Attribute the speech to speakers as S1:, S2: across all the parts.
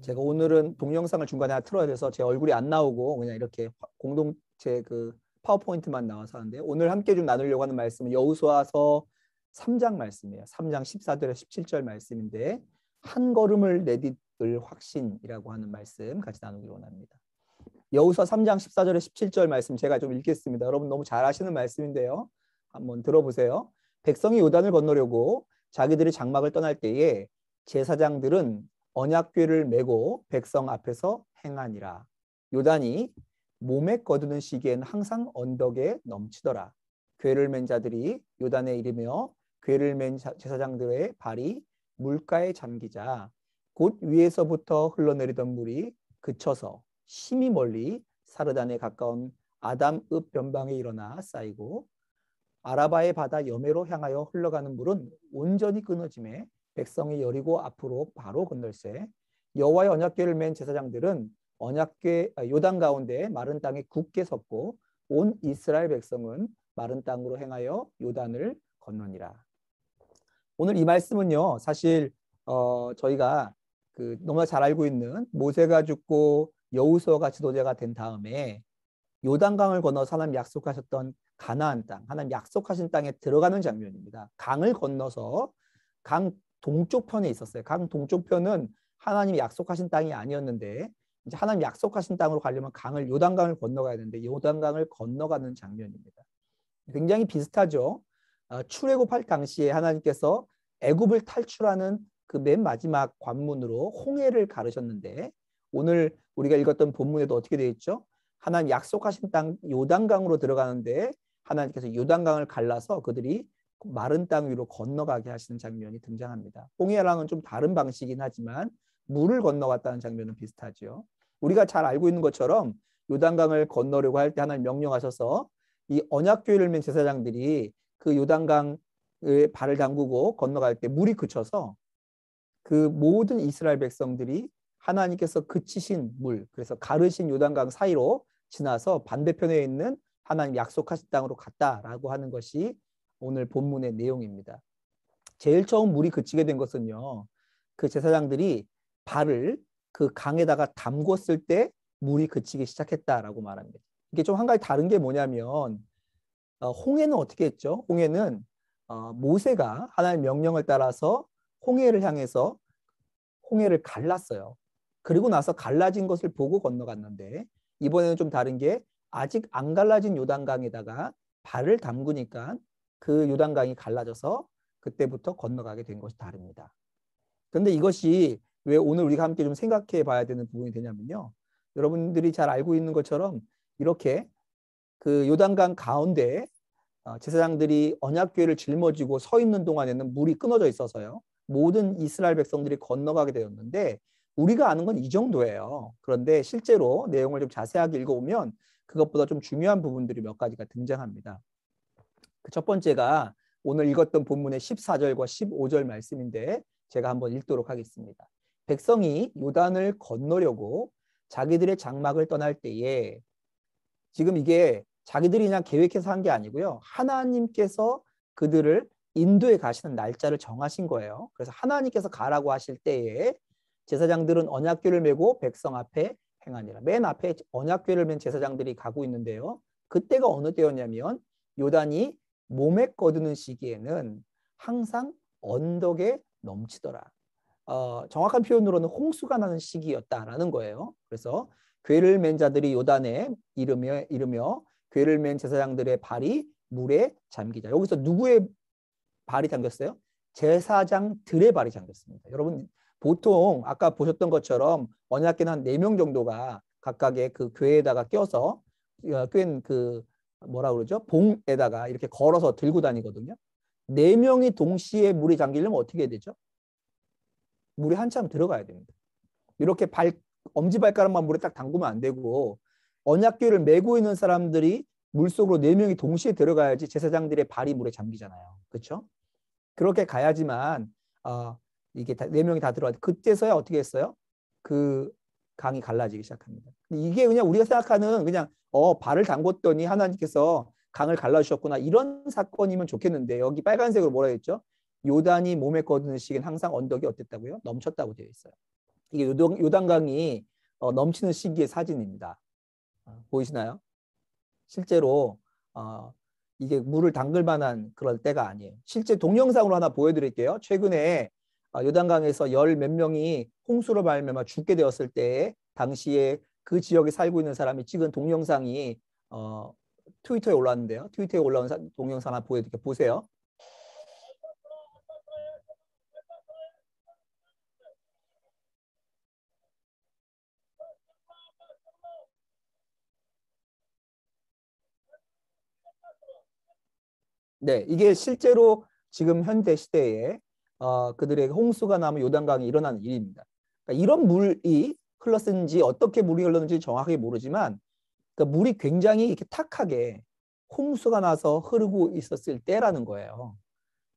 S1: 제가 오늘은 동영상을 중간에 하나 틀어야 돼서 제 얼굴이 안 나오고 그냥 이렇게 공동체 그 파워포인트만 나와서 하는데, 오늘 함께 좀 나누려고 하는 말씀은 여호수아서 3장 말씀이에요. 3장 14절에 17절 말씀인데, 한 걸음을 내딛을 확신이라고 하는 말씀 같이 나누기 원합니다. 여호수아 3장 14절에 17절 말씀 제가 좀 읽겠습니다. 여러분 너무 잘 아시는 말씀인데요. 한번 들어보세요. 백성이 요단을 건너려고 자기들이 장막을 떠날 때에 제사장들은 언약궤를 메고 백성 앞에서 행하니라. 요단이 몸에 거두는 시기에는 항상 언덕에 넘치더라. 궤를 맨 자들이 요단에 이르며 궤를 맨 제사장들의 발이 물가에 잠기자 곧 위에서부터 흘러내리던 물이 그쳐서 심히 멀리 사르단에 가까운 아담읍 변방에 일어나 쌓이고 아라바의 바다 여매로 향하여 흘러가는 물은 온전히 끊어지매 백성이 여리고 앞으로 바로 건널세. 여호와의 언약궤를 맨 제사장들은 언약궤 요단 가운데 마른 땅에 굳게 섰고 온 이스라엘 백성은 마른 땅으로 행하여 요단을 건너니라. 오늘 이 말씀은요, 사실 저희가 너무나 잘 알고 있는 모세가 죽고 여호수아가 지도자가 된 다음에 요단강을 건너서 하나님 약속하셨던 가나안 땅, 하나님 약속하신 땅에 들어가는 장면입니다. 강을 건너서 강 동쪽 편에 있었어요. 강 동쪽 편은 하나님이 약속하신 땅이 아니었는데, 이제 하나님 약속하신 땅으로 가려면 요단강을 건너가야 되는데 요단강을 건너가는 장면입니다. 굉장히 비슷하죠. 출애굽할 당시에 하나님께서 애굽을 탈출하는 그 맨 마지막 관문으로 홍해를 가르셨는데, 오늘 우리가 읽었던 본문에도 어떻게 되어 있죠? 하나님 약속하신 땅 요단강으로 들어가는데 하나님께서 요단강을 갈라서 그들이 마른 땅 위로 건너가게 하시는 장면이 등장합니다. 홍해랑은 좀 다른 방식이긴 하지만 물을 건너갔다는 장면은 비슷하죠. 우리가 잘 알고 있는 것처럼 요단강을 건너려고 할 때 하나님 명령하셔서 이 언약궤를 맨 제사장들이 그 요단강에 발을 담그고 건너갈 때 물이 그쳐서 그 모든 이스라엘 백성들이 하나님께서 그치신 물, 그래서 가르신 요단강 사이로 지나서 반대편에 있는 하나님 약속하신 땅으로 갔다라고 하는 것이 오늘 본문의 내용입니다. 제일 처음 물이 그치게 된 것은요, 그 제사장들이 발을 그 강에다가 담궜을 때 물이 그치기 시작했다라고 말합니다. 이게 좀 한 가지 다른 게 뭐냐면, 홍해는 어떻게 했죠? 홍해는 모세가 하나님의 명령을 따라서 홍해를 향해서 홍해를 갈랐어요. 그리고 나서 갈라진 것을 보고 건너갔는데, 이번에는 좀 다른 게 아직 안 갈라진 요단강에다가 발을 담그니까 그 요단강이 갈라져서 그때부터 건너가게 된 것이 다릅니다. 그런데 이것이 왜 오늘 우리가 함께 좀 생각해 봐야 되는 부분이 되냐면요, 여러분들이 잘 알고 있는 것처럼 이렇게 그 요단강 가운데 제사장들이 언약궤를 짊어지고 서 있는 동안에는 물이 끊어져 있어서요, 모든 이스라엘 백성들이 건너가게 되었는데 우리가 아는 건 이 정도예요. 그런데 실제로 내용을 좀 자세하게 읽어보면 그것보다 좀 중요한 부분들이 몇 가지가 등장합니다. 그 첫 번째가 오늘 읽었던 본문의 14절과 15절 말씀인데 제가 한번 읽도록 하겠습니다. 백성이 요단을 건너려고 자기들의 장막을 떠날 때에, 지금 이게 자기들이 그냥 계획해서 한 게 아니고요, 하나님께서 그들을 인도에 가시는 날짜를 정하신 거예요. 그래서 하나님께서 가라고 하실 때에 제사장들은 언약궤를 메고 백성 앞에 행하니라. 맨 앞에 언약궤를 맨 제사장들이 가고 있는데요, 그때가 어느 때였냐면 요단이 몸에 거두는 시기에는 항상 언덕에 넘치더라. 정확한 표현으로는 홍수가 나는 시기였다라는 거예요. 그래서 궤를 맨 자들이 요단에 이르며 궤를 맨 제사장들의 발이 물에 잠기자. 여기서 누구의 발이 잠겼어요? 제사장들의 발이 잠겼습니다. 여러분 보통 아까 보셨던 것처럼 언약궤는 한 4명 정도가 각각의 그 궤에다가 껴서 꿰는 그 뭐라 그러죠? 봉에다가 이렇게 걸어서 들고 다니거든요. 4명이 동시에 물이 잠기려면 어떻게 해야 되죠? 물이 한참 들어가야 됩니다. 이렇게 엄지발가락만 물에 딱 담그면 안 되고, 언약궤를 메고 있는 사람들이 물속으로 4명이 동시에 들어가야지 제사장들의 발이 물에 잠기잖아요. 그렇죠? 그렇게 가야지만 이게 4명이 다 들어가야 돼. 그때서야 어떻게 했어요? 그 강이 갈라지기 시작합니다. 이게 그냥 우리가 생각하는 그냥 발을 담궜더니 하나님께서 강을 갈라주셨구나, 이런 사건이면 좋겠는데, 여기 빨간색으로 뭐라 했죠? 요단이 몸에 거두는 시기엔 항상 언덕이 어땠다고요? 넘쳤다고 되어 있어요. 이게 요단강이 넘치는 시기의 사진입니다. 보이시나요? 실제로 이게 물을 담글 만한 그럴 때가 아니에요. 실제 동영상으로 하나 보여드릴게요. 최근에 요단강에서 열 몇 명이 홍수로 말미암아 죽게 되었을 때 당시에 그 지역에 살고 있는 사람이 찍은 동영상이 트위터에 올라왔는데요. 트위터에 올라온 동영상 하나 보여드릴게요. 보세요. 네, 이게 실제로 지금 현대 시대에 그들에게 홍수가 나면 요단강이 일어나는 일입니다. 그러니까 이런 물이 흘렀는지 어떻게 물이 흘렀는지 정확하게 모르지만 그러니까 물이 굉장히 이렇게 탁하게 홍수가 나서 흐르고 있었을 때라는 거예요.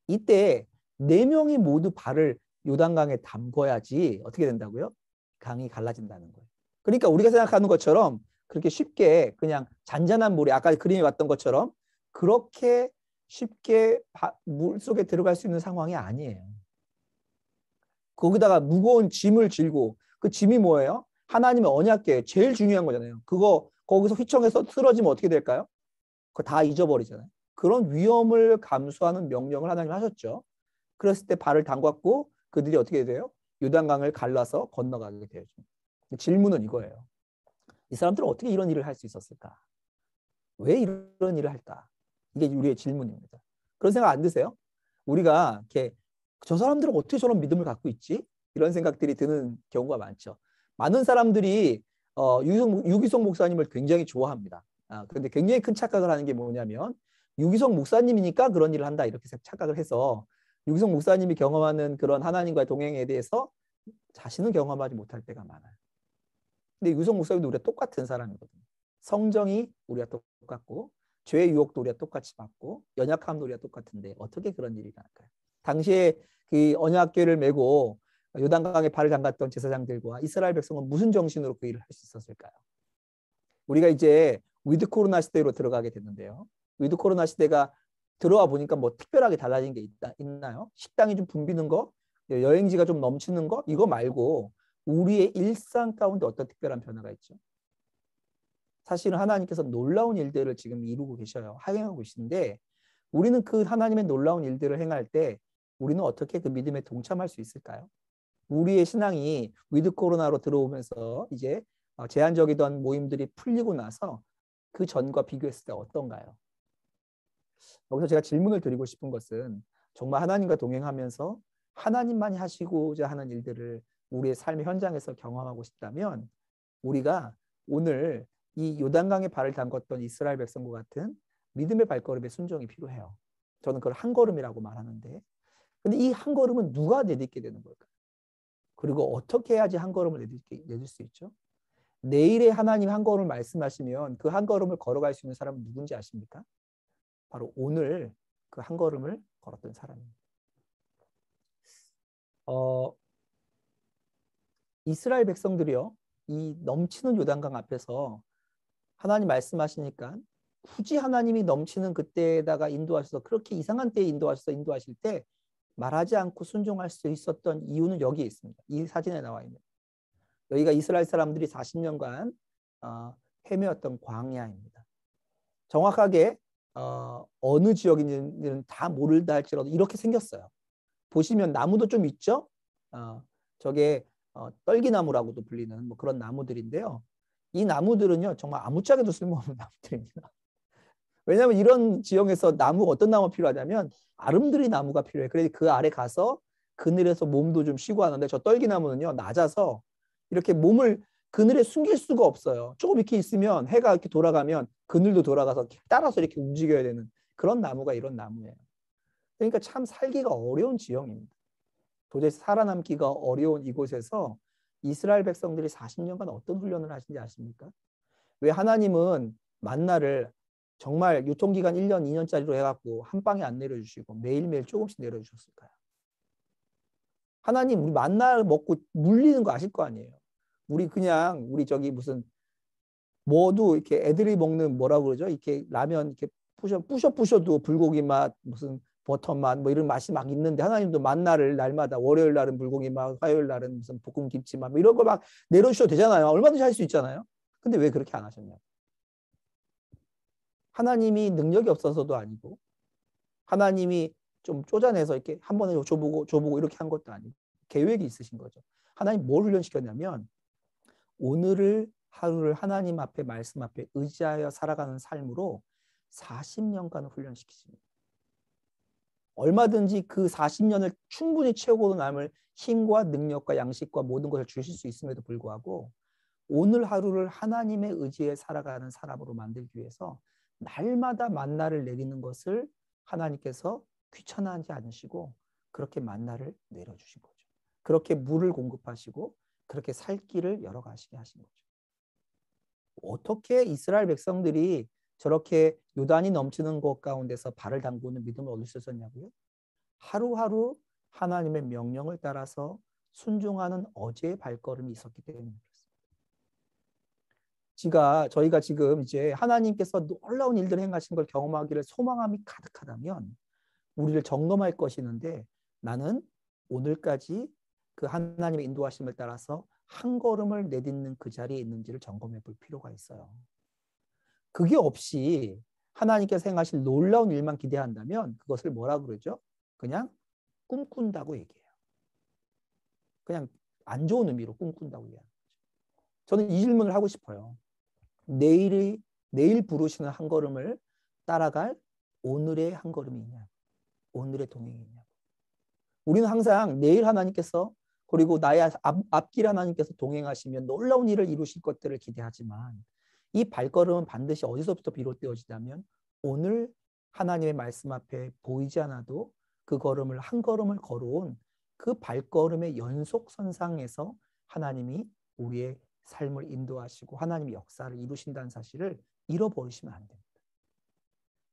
S1: 이때 네 명이 모두 발을 요단강에 담궈야지 어떻게 된다고요? 강이 갈라진다는 거예요. 그러니까 우리가 생각하는 것처럼 그렇게 쉽게 그냥 잔잔한 물이 아까 그림에 봤던 것처럼 그렇게 쉽게 물 속에 들어갈 수 있는 상황이 아니에요. 거기다가 무거운 짐을 질고 그 짐이 뭐예요? 하나님의 언약궤 제일 중요한 거잖아요. 그거 거기서 휘청해서 쓰러지면 어떻게 될까요? 그거 다 잊어버리잖아요. 그런 위험을 감수하는 명령을 하나님 하셨죠. 그랬을 때 발을 담갔고 그들이 어떻게 돼요? 요단강을 갈라서 건너가게 되죠. 질문은 이거예요. 이 사람들은 어떻게 이런 일을 할 수 있었을까? 왜 이런 일을 할까? 이게 우리의 질문입니다. 그런 생각 안 드세요? 우리가 이렇게 저 사람들은 어떻게 저런 믿음을 갖고 있지? 이런 생각들이 드는 경우가 많죠. 많은 사람들이 유기성 목사님을 굉장히 좋아합니다. 그런데 굉장히 큰 착각을 하는 게 뭐냐면 유기성 목사님이니까 그런 일을 한다 이렇게 착각을 해서 유기성 목사님이 경험하는 그런 하나님과의 동행에 대해서 자신은 경험하지 못할 때가 많아요. 근데 유기성 목사님도 우리가 똑같은 사람이거든요. 성정이 우리가 똑같고 죄의 유혹도 우리가 똑같이 받고 연약함도 우리가 똑같은데 어떻게 그런 일이 나을까요? 당시에 그 언약궤를 메고 요단강에 발을 담갔던 제사장들과 이스라엘 백성은 무슨 정신으로 그 일을 할 수 있었을까요? 우리가 이제 위드 코로나 시대로 들어가게 됐는데요. 위드 코로나 시대가 들어와 보니까 뭐 특별하게 달라진 게 있나요? 식당이 좀 붐비는 거, 여행지가 좀 넘치는 거, 이거 말고 우리의 일상 가운데 어떤 특별한 변화가 있죠? 사실은 하나님께서 놀라운 일들을 지금 이루고 계셔요. 행하고 계신데 우리는 그 하나님의 놀라운 일들을 행할 때 우리는 어떻게 그 믿음에 동참할 수 있을까요? 우리의 신앙이 위드 코로나로 들어오면서 이제 제한적이던 모임들이 풀리고 나서 그 전과 비교했을 때 어떤가요? 여기서 제가 질문을 드리고 싶은 것은 정말 하나님과 동행하면서 하나님만이 하시고자 하는 일들을 우리의 삶의 현장에서 경험하고 싶다면 우리가 오늘 이 요단강에 발을 담궜던 이스라엘 백성과 같은 믿음의 발걸음에 순종이 필요해요. 저는 그걸 한 걸음이라고 말하는데 근데 이 한 걸음은 누가 내딛게 되는 걸까요? 그리고 어떻게 해야지 한 걸음을 내딜 수 있죠? 내일의 하나님 한 걸음을 말씀하시면 그 한 걸음을 걸어갈 수 있는 사람은 누군지 아십니까? 바로 오늘 그 한 걸음을 걸었던 사람입니다. 이스라엘 백성들이요. 이 넘치는 요단강 앞에서 하나님 말씀하시니까 굳이 하나님이 넘치는 그때에다가 인도하셔서 그렇게 이상한 때에 인도하실 때 말하지 않고 순종할 수 있었던 이유는 여기에 있습니다. 이 사진에 나와 있는. 여기가 이스라엘 사람들이 40년간 헤매었던 광야입니다. 정확하게 어느 지역인지는 다 모른다 할지라도 이렇게 생겼어요. 보시면 나무도 좀 있죠? 저게 떨기나무라고도 불리는 뭐 그런 나무들인데요. 이 나무들은요 정말 아무짝에도 쓸모없는 나무들입니다. 왜냐하면 이런 지형에서 어떤 나무가 필요하냐면 아름드리 나무가 필요해. 그래서 그 아래 가서 그늘에서 몸도 좀 쉬고 하는데 저 떨기나무는요 낮아서 이렇게 몸을 그늘에 숨길 수가 없어요. 조금 이렇게 있으면 해가 이렇게 돌아가면 그늘도 돌아가서 따라서 이렇게 움직여야 되는 그런 나무가 이런 나무예요. 그러니까 참 살기가 어려운 지형입니다. 도저히 살아남기가 어려운 이곳에서 이스라엘 백성들이 40년간 어떤 훈련을 하신지 아십니까? 왜 하나님은 만나를 정말 유통기간 1년, 2년짜리로 해갖고 한 방에 안 내려주시고 매일매일 조금씩 내려주셨을까요? 하나님 우리 만나 먹고 물리는 거 아실 거 아니에요. 우리 저기 무슨 뭐도 이렇게 애들이 먹는 뭐라고 그러죠? 이렇게 라면 이렇게 부셔도 불고기 맛 무슨 버터맛 뭐 이런 맛이 막 있는데 하나님도 만나를 날마다 월요일 날은 불고기 맛, 화요일 날은 무슨 볶음 김치 맛 뭐 이런 거 막 내려주셔도 되잖아요. 얼마든지 할 수 있잖아요. 근데 왜 그렇게 안 하셨냐고. 하나님이 능력이 없어서도 아니고 하나님이 좀 쪼잔해서 이렇게 한 번에 줘보고 이렇게 한 것도 아니고 계획이 있으신 거죠. 하나님 뭘 훈련시켰냐면 오늘을 하루를 하나님 앞에 말씀 앞에 의지하여 살아가는 삶으로 40년간 훈련시키십니다. 얼마든지 그 40년을 충분히 채우고 남을 힘과 능력과 양식과 모든 것을 주실 수 있음에도 불구하고 오늘 하루를 하나님의 의지에 살아가는 사람으로 만들기 위해서 날마다 만나를 내리는 것을 하나님께서 귀찮아하지 않으시고 그렇게 만나를 내려주신 거죠. 그렇게 물을 공급하시고 그렇게 살 길을 열어가시게 하신 거죠. 어떻게 이스라엘 백성들이 저렇게 요단이 넘치는 곳 가운데서 발을 담그는 믿음을 얻을 수 있었냐고요? 하루하루 하나님의 명령을 따라서 순종하는 어제의 발걸음이 있었기 때문에 그렇습니다. 저희가 지금 이제 하나님께서 놀라운 일들을 행하신 걸 경험하기를 소망함이 가득하다면 우리를 점검할 것이 있는데 나는 오늘까지 그 하나님의 인도하심을 따라서 한 걸음을 내딛는 그 자리에 있는지를 점검해 볼 필요가 있어요. 그게 없이 하나님께서 행하실 놀라운 일만 기대한다면 그것을 뭐라고 그러죠? 그냥 꿈꾼다고 얘기해요. 그냥 안 좋은 의미로 꿈꾼다고 얘기하는 거죠. 저는 이 질문을 하고 싶어요. 내일 부르시는 한 걸음을 따라갈 오늘의 한 걸음이 있냐? 오늘의 동행이 있냐? 우리는 항상 내일 하나님께서 그리고 나의 앞길 하나님께서 동행하시면 놀라운 일을 이루실 것들을 기대하지만 이 발걸음은 반드시 어디서부터 비롯되어지냐면 오늘 하나님의 말씀 앞에 보이지 않아도 그 걸음을 한 걸음을 걸어온 그 발걸음의 연속선상에서 하나님이 우리의 삶을 인도하시고 하나님의 역사를 이루신다는 사실을 잃어버리시면 안 됩니다.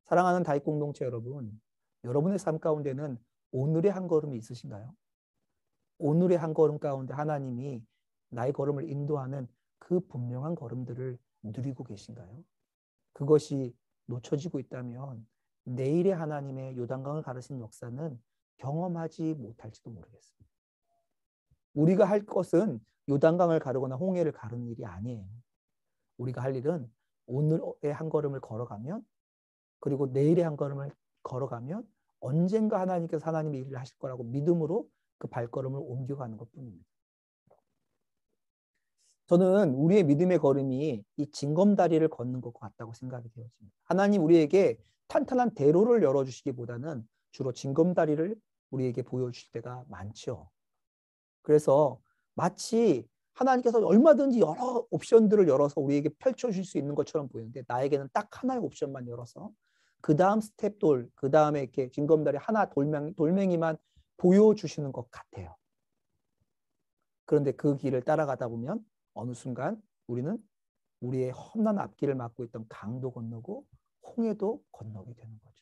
S1: 사랑하는 다윗 공동체 여러분, 여러분의 삶 가운데는 오늘의 한 걸음이 있으신가요? 오늘의 한 걸음 가운데 하나님이 나의 걸음을 인도하는 그 분명한 걸음들을 누리고 계신가요? 그것이 놓쳐지고 있다면 내일의 하나님의 요단강을 가르치는 역사는 경험하지 못할지도 모르겠습니다. 우리가 할 것은 요단강을 가르거나 홍해를 가르는 일이 아니에요. 우리가 할 일은 오늘의 한 걸음을 걸어가면 그리고 내일의 한 걸음을 걸어가면 언젠가 하나님께서 하나님의 일을 하실 거라고 믿음으로 그 발걸음을 옮겨가는 것뿐입니다. 저는 우리의 믿음의 걸음이 이 징검다리를 걷는 것 같다고 생각이 되어집니다. 하나님 우리에게 탄탄한 대로를 열어주시기보다는 주로 징검다리를 우리에게 보여주실 때가 많죠. 그래서 마치 하나님께서 얼마든지 여러 옵션들을 열어서 우리에게 펼쳐주실 수 있는 것처럼 보이는데 나에게는 딱 하나의 옵션만 열어서 그 다음 스텝 그 다음에 이렇게 징검다리 하나 돌멩이만 보여주시는 것 같아요. 그런데 그 길을 따라가다 보면 어느 순간 우리는 우리의 험난 앞길을 막고 있던 강도 건너고 홍해도 건너게 되는 거죠.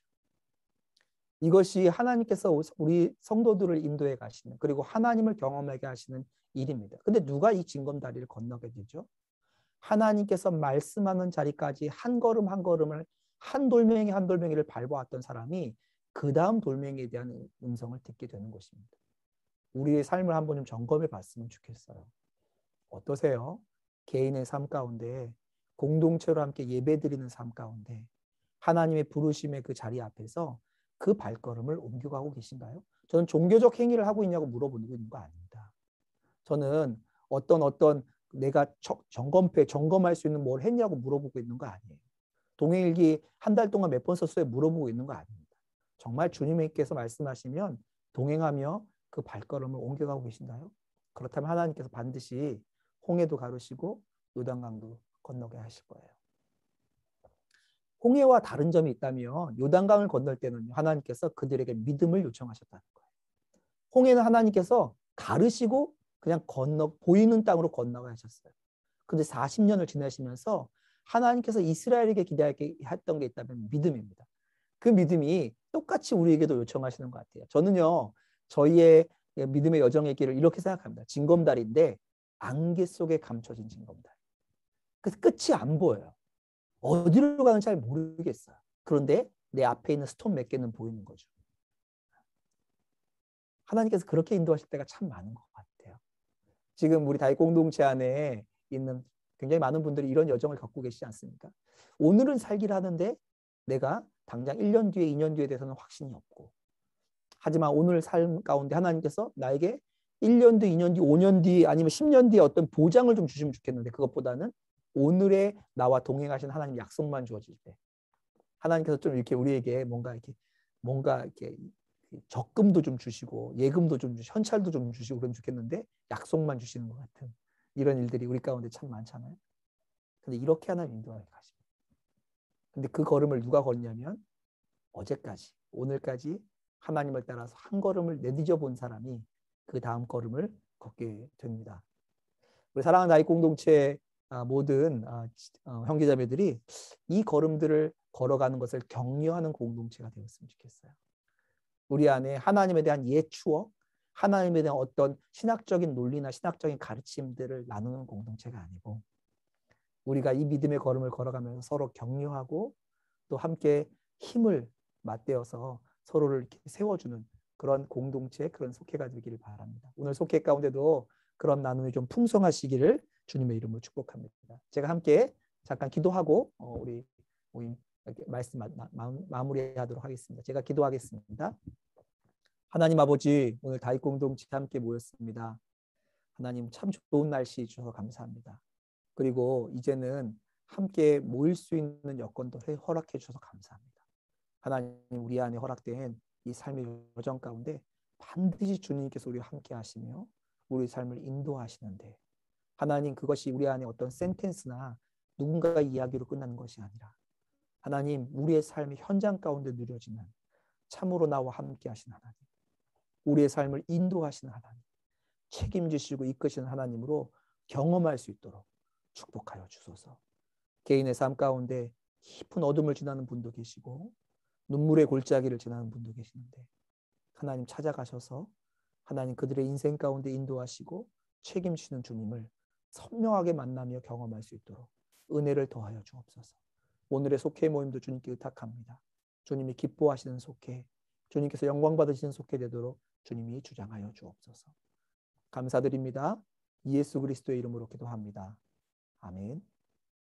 S1: 이것이 하나님께서 우리 성도들을 인도해 가시는 그리고 하나님을 경험하게 하시는 일입니다. 근데 누가 이 징검다리를 건너게 되죠? 하나님께서 말씀하는 자리까지 한 걸음 한 걸음을 한 돌멩이 한 돌멩이를 밟아왔던 사람이 그 다음 돌멩이에 대한 음성을 듣게 되는 것입니다. 우리의 삶을 한번 좀 점검해 봤으면 좋겠어요. 어떠세요? 개인의 삶 가운데 공동체로 함께 예배드리는 삶 가운데 하나님의 부르심의 그 자리 앞에서 그 발걸음을 옮겨가고 계신가요? 저는 종교적 행위를 하고 있냐고 물어보고 있는 거 아닙니다. 저는 어떤 내가 점검할 수 있는 뭘 했냐고 물어보고 있는 거 아니에요. 동행일기 한 달 동안 몇 번 썼어요? 물어보고 있는 거 아닙니다. 정말 주님께서 말씀하시면 동행하며 그 발걸음을 옮겨가고 계신가요? 그렇다면 하나님께서 반드시 홍해도 가르시고 요단강도 건너게 하실 거예요. 홍해와 다른 점이 있다면 요단강을 건널 때는 하나님께서 그들에게 믿음을 요청하셨다는 거예요. 홍해는 하나님께서 가르시고 그냥 보이는 땅으로 건너게 하셨어요. 근데 40년을 지나시면서 하나님께서 이스라엘에게 기대했던 게 있다면 믿음입니다. 그 믿음이 똑같이 우리에게도 요청하시는 것 같아요. 저는요, 저희의 믿음의 여정의 길을 이렇게 생각합니다. 징검다리인데 안개 속에 감춰진 징검다리. 그래서 끝이 안 보여요. 어디로 가는지 잘 모르겠어요. 그런데 내 앞에 있는 스톤 몇 개는 보이는 거죠. 하나님께서 그렇게 인도하실 때가 참 많은 것 같아요. 지금 우리 다윗 공동체 안에 있는 굉장히 많은 분들이 이런 여정을 겪고 계시지 않습니까? 오늘은 살기를 하는데 내가 당장 1년 뒤에 2년 뒤에 대해서는 확신이 없고, 하지만 오늘 삶 가운데 하나님께서 나에게 1년 뒤, 2년 뒤, 5년 뒤 아니면 10년 뒤에 어떤 보장을 좀 주시면 좋겠는데, 그것보다는 오늘의 나와 동행하신 하나님 약속만 주어질 때 하나님께서 좀 이렇게 우리에게 뭔가 이렇게 적금도 좀 주시고 예금도 좀 주시고 현찰도 좀 주시고 그러면 좋겠는데, 약속만 주시는 것 같은 이런 일들이 우리 가운데 참 많잖아요. 근데 이렇게 하나님 인도하게 가십니다. 근데 그 걸음을 누가 걷냐면, 어제까지 오늘까지 하나님을 따라서 한 걸음을 내디뎌 본 사람이 그 다음 걸음을 걷게 됩니다. 우리 사랑하는 나이 공동체 모든 형제자매들이 이 걸음들을 걸어가는 것을 격려하는 공동체가 되었으면 좋겠어요. 우리 안에 하나님에 대한 옛 추억, 하나님에 대한 어떤 신학적인 논리나 신학적인 가르침들을 나누는 공동체가 아니고, 우리가 이 믿음의 걸음을 걸어가면서 서로 격려하고 또 함께 힘을 맞대어서 서로를 이렇게 세워주는 그런 공동체, 그런 속회가 되기를 바랍니다. 오늘 속회 가운데도 그런 나눔이 좀 풍성하시기를 주님의 이름으로 축복합니다. 제가 함께 잠깐 기도하고 우리 모임 말씀 마무리하도록 하겠습니다. 제가 기도하겠습니다. 하나님 아버지, 오늘 다윗 공동체 함께 모였습니다. 하나님 참 좋은 날씨 주셔서 감사합니다. 그리고 이제는 함께 모일 수 있는 여건도 허락해 주셔서 감사합니다. 하나님, 우리 안에 허락된 이 삶의 여정 가운데 반드시 주님께서 우리와 함께 하시며 우리 삶을 인도하시는데, 하나님, 그것이 우리 안에 어떤 센텐스나 누군가의 이야기로 끝나는 것이 아니라 하나님, 우리의 삶의 현장 가운데 누려지는 참으로 나와 함께 하시는 하나님, 우리의 삶을 인도하시는 하나님, 책임지시고 이끄시는 하나님으로 경험할 수 있도록 축복하여 주소서. 개인의 삶 가운데 깊은 어둠을 지나는 분도 계시고 눈물의 골짜기를 지나는 분도 계시는데, 하나님 찾아가셔서 하나님 그들의 인생 가운데 인도하시고 책임지시는 주님을 선명하게 만나며 경험할 수 있도록 은혜를 더하여 주옵소서. 오늘의 속회 모임도 주님께 의탁합니다. 주님이 기뻐하시는 속회, 주님께서 영광 받으시는 속회 되도록 주님이 주장하여 주옵소서. 감사드립니다. 예수 그리스도의 이름으로 기도합니다. 아멘.